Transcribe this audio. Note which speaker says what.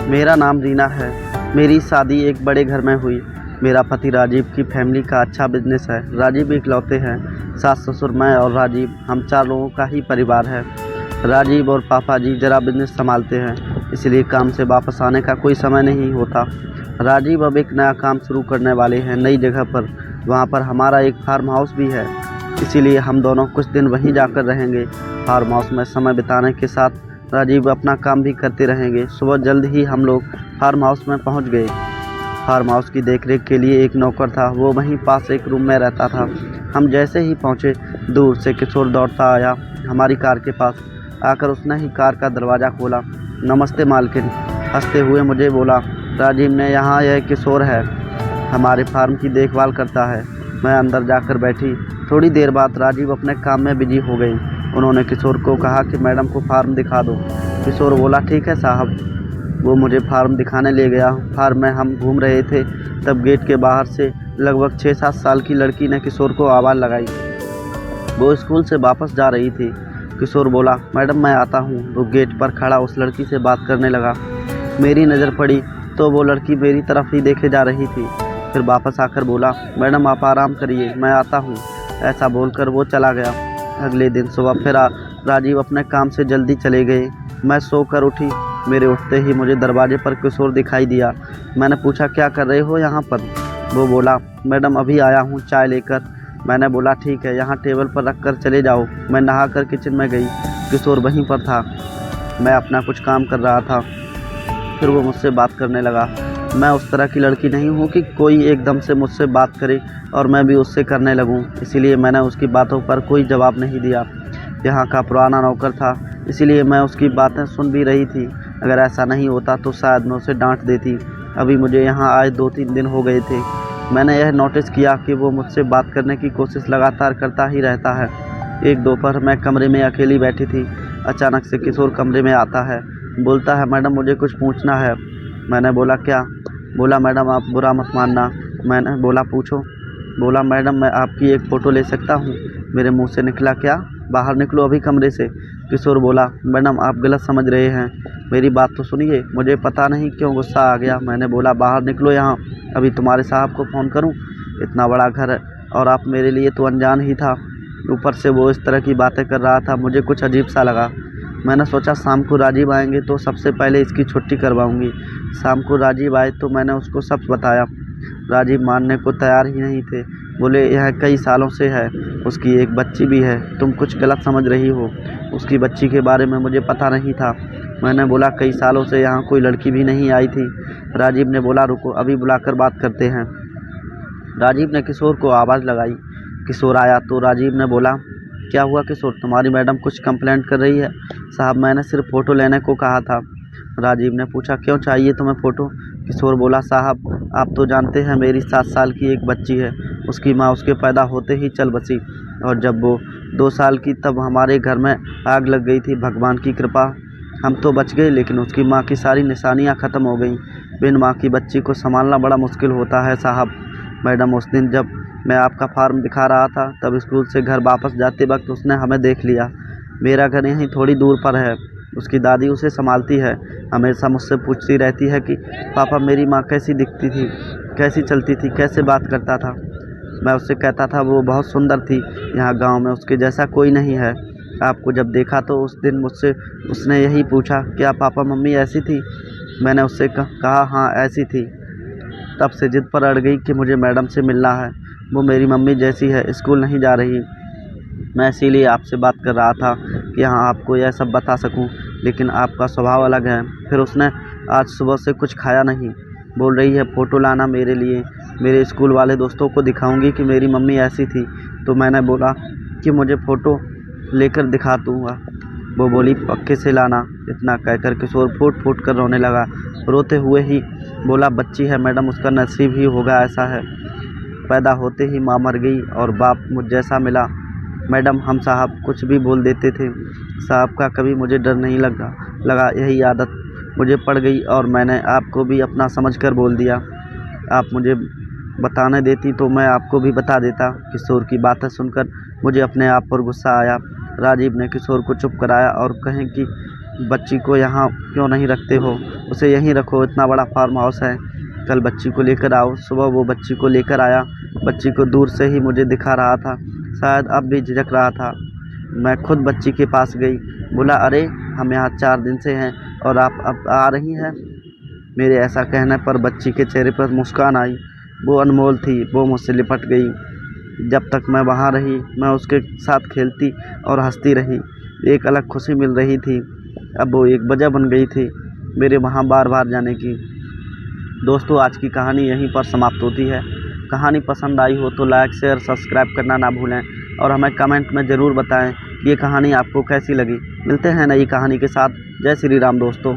Speaker 1: मेरा नाम रीना है। मेरी शादी एक बड़े घर में हुई। मेरा पति राजीव की फैमिली का अच्छा बिजनेस है। राजीव इकलौते हैं। सास ससुर मैं और राजीव, हम 4 लोगों का ही परिवार है। राजीव और पापा जी ज़रा बिजनेस संभालते हैं, इसलिए काम से वापस आने का कोई समय नहीं होता। राजीव अब एक नया काम शुरू करने वाले हैं नई जगह पर। वहाँ पर हमारा एक फार्म हाउस भी है, इसीलिए हम दोनों कुछ दिन वहीं जाकर रहेंगे। फार्म हाउस में समय बिताने के साथ राजीव अपना काम भी करते रहेंगे। सुबह जल्द ही हम लोग फार्म हाउस में पहुंच गए। फार्म हाउस की देखरेख के लिए एक नौकर था, वो वहीं पास एक रूम में रहता था। हम जैसे ही पहुंचे, दूर से किशोर दौड़ता आया हमारी कार के पास। आकर उसने ही कार का दरवाज़ा खोला। नमस्ते मालकिन, हंसते हुए मुझे बोला। राजीव ने, यहाँ यह किशोर है, हमारे फार्म की देखभाल करता है। मैं अंदर जाकर बैठी। थोड़ी देर बाद राजीव अपने काम में बिजी हो गई। उन्होंने किशोर को कहा कि मैडम को फार्म दिखा दो। किशोर बोला, ठीक है साहब। वो मुझे फार्म दिखाने ले गया। फार्म में हम घूम रहे थे, तब गेट के बाहर से लगभग 6-7 साल की लड़की ने किशोर को आवाज़ लगाई। वो स्कूल से वापस जा रही थी। किशोर बोला, मैडम मैं आता हूँ। वो गेट पर खड़ा उस लड़की से बात करने लगा। मेरी नज़र पड़ी तो वो लड़की मेरी तरफ ही देखे जा रही थी। फिर वापस आकर बोला, मैडम आप आराम करिए, मैं आता हूँ। ऐसा बोलकर वो चला गया। अगले दिन सुबह फिर राजीव अपने काम से जल्दी चले गए। मैं सोकर उठी। मेरे उठते ही मुझे दरवाजे पर किशोर दिखाई दिया। मैंने पूछा, क्या कर रहे हो यहाँ पर? वो बोला, मैडम अभी आया हूँ चाय लेकर। मैंने बोला, ठीक है, यहाँ टेबल पर रख कर चले जाओ। मैं नहाकर किचन में गई। किशोर वहीं पर था। मैं अपना कुछ काम कर रहा था। फिर वो मुझसे बात करने लगा। मैं उस तरह की लड़की नहीं हूँ कि कोई एकदम से मुझसे बात करे और मैं भी उससे करने लगूँ, इसीलिए मैंने उसकी बातों पर कोई जवाब नहीं दिया। यहाँ का पुराना नौकर था, इसीलिए मैं उसकी बातें सुन भी रही थी। अगर ऐसा नहीं होता तो शायद मैं उसे डांट देती। अभी मुझे यहाँ आए 2-3 दिन हो गए थे। मैंने यह नोटिस किया कि वो मुझसे बात करने की कोशिश लगातार करता ही रहता है। एक दोपहर मैं कमरे में अकेली बैठी थी। अचानक से किशोर कमरे में आता है। बोलता है, मैडम मुझे कुछ पूछना है। मैंने बोला, क्या? बोला, मैडम आप बुरा मत मानना। मैंने बोला, पूछो। बोला, मैडम मैं आपकी एक फ़ोटो ले सकता हूँ? मेरे मुंह से निकला, क्या? बाहर निकलो अभी कमरे से। किशोर बोला, मैडम आप गलत समझ रहे हैं, मेरी बात तो सुनिए। मुझे पता नहीं क्यों गुस्सा आ गया। मैंने बोला, बाहर निकलो यहाँ, अभी तुम्हारे साहब को फ़ोन करूँ? इतना बड़ा घर है और आप मेरे लिए तो अनजान ही था। ऊपर से वो इस तरह की बातें कर रहा था। मुझे कुछ अजीब सा लगा। मैंने सोचा शाम को राजीव आएंगे तो सबसे पहले इसकी छुट्टी करवाऊंगी। शाम को राजीव आए तो मैंने उसको सब बताया। राजीव मानने को तैयार ही नहीं थे। बोले, यह कई सालों से है, उसकी एक बच्ची भी है, तुम कुछ गलत समझ रही हो। उसकी बच्ची के बारे में मुझे पता नहीं था। मैंने बोला, कई सालों से यहाँ कोई लड़की भी नहीं आई थी। राजीव ने बोला, रुको अभी बुलाकर बात करते हैं। राजीव ने किशोर को आवाज़ लगाई। किशोर आया तो राजीव ने बोला, क्या हुआ किशोर, तुम्हारी मैडम कुछ कंप्लेंट कर रही है? साहब मैंने सिर्फ फ़ोटो लेने को कहा था। राजीव ने पूछा, क्यों चाहिए तुम्हें फ़ोटो? किशोर बोला, साहब आप तो जानते हैं मेरी 7 साल की एक बच्ची है। उसकी माँ उसके पैदा होते ही चल बसी और जब वो 2 साल की तब हमारे घर में आग लग गई थी। भगवान की कृपा हम तो बच गए, लेकिन उसकी माँ की सारी निशानियाँ ख़त्म हो गईं। बिन माँ की बच्ची को संभालना बड़ा मुश्किल होता है साहब। मैडम उस दिन जब मैं आपका फार्म दिखा रहा था तब स्कूल से घर वापस जाते वक्त उसने हमें देख लिया। मेरा घर यहीं थोड़ी दूर पर है। उसकी दादी उसे संभालती है। हमेशा मुझसे पूछती रहती है कि पापा मेरी माँ कैसी दिखती थी, कैसी चलती थी, कैसे बात करता था। मैं उससे कहता था वो बहुत सुंदर थी, यहाँ गांव में उसके जैसा कोई नहीं है। आपको जब देखा तो उस दिन मुझसे उसने यही पूछा, क्या पापा मम्मी ऐसी थी? मैंने उससे कहा हाँ ऐसी थी। तब से जिद पर अड़ गई कि मुझे मैडम से मिलना है। वो मेरी मम्मी जैसी है, स्कूल नहीं जा रही। मैं इसीलिए आपसे बात कर रहा था कि हाँ आपको यह सब बता सकूं, लेकिन आपका स्वभाव अलग है। फिर उसने आज सुबह से कुछ खाया नहीं। बोल रही है फ़ोटो लाना मेरे लिए, मेरे स्कूल वाले दोस्तों को दिखाऊंगी कि मेरी मम्मी ऐसी थी। तो मैंने बोला कि मुझे फ़ोटो लेकर दिखा दूँगा। वो बोली, पक्के से लाना। इतना कहकर किशोर फूट फूट कर रोने लगा। रोते हुए ही बोला, बच्ची है मैडम, उसका नसीब ही होगा ऐसा है। पैदा होते ही माँ मर गई और बाप मुझ जैसा मिला। मैडम हम साहब कुछ भी बोल देते थे। साहब का कभी मुझे डर नहीं लगा यही आदत मुझे पड़ गई और मैंने आपको भी अपना समझकर बोल दिया। आप मुझे बताने देती तो मैं आपको भी बता देता। किशोर की बातें सुनकर मुझे अपने आप पर गुस्सा आया। राजीव ने किशोर को चुप कराया और बच्ची को यहाँ क्यों नहीं रखते हो, उसे यहीं रखो, इतना बड़ा फार्म हाउस है, कल बच्ची को लेकर आओ। सुबह वो बच्ची को लेकर आया। बच्ची को दूर से ही मुझे दिखा रहा था, शायद अब भी झिझक रहा था। मैं खुद बच्ची के पास गई, बोला अरे हम यहाँ 4 दिन से हैं और आप अब आ रही हैं। मेरे ऐसा कहने पर बच्ची के चेहरे पर मुस्कान आई, वो अनमोल थी, वो मुझसे लिपट गई। जब तक मैं वहाँ रही मैं उसके साथ खेलती और हंसती रही, एक अलग खुशी मिल रही थी। अब वो एक वजह बन गई थी मेरे वहाँ बार बार जाने की। दोस्तों, आज की कहानी यहीं पर समाप्त होती है। कहानी पसंद आई हो तो लाइक शेयर सब्सक्राइब करना ना भूलें और हमें कमेंट में ज़रूर बताएं कि ये कहानी आपको कैसी लगी। मिलते हैं नई कहानी के साथ। जय श्री राम दोस्तों।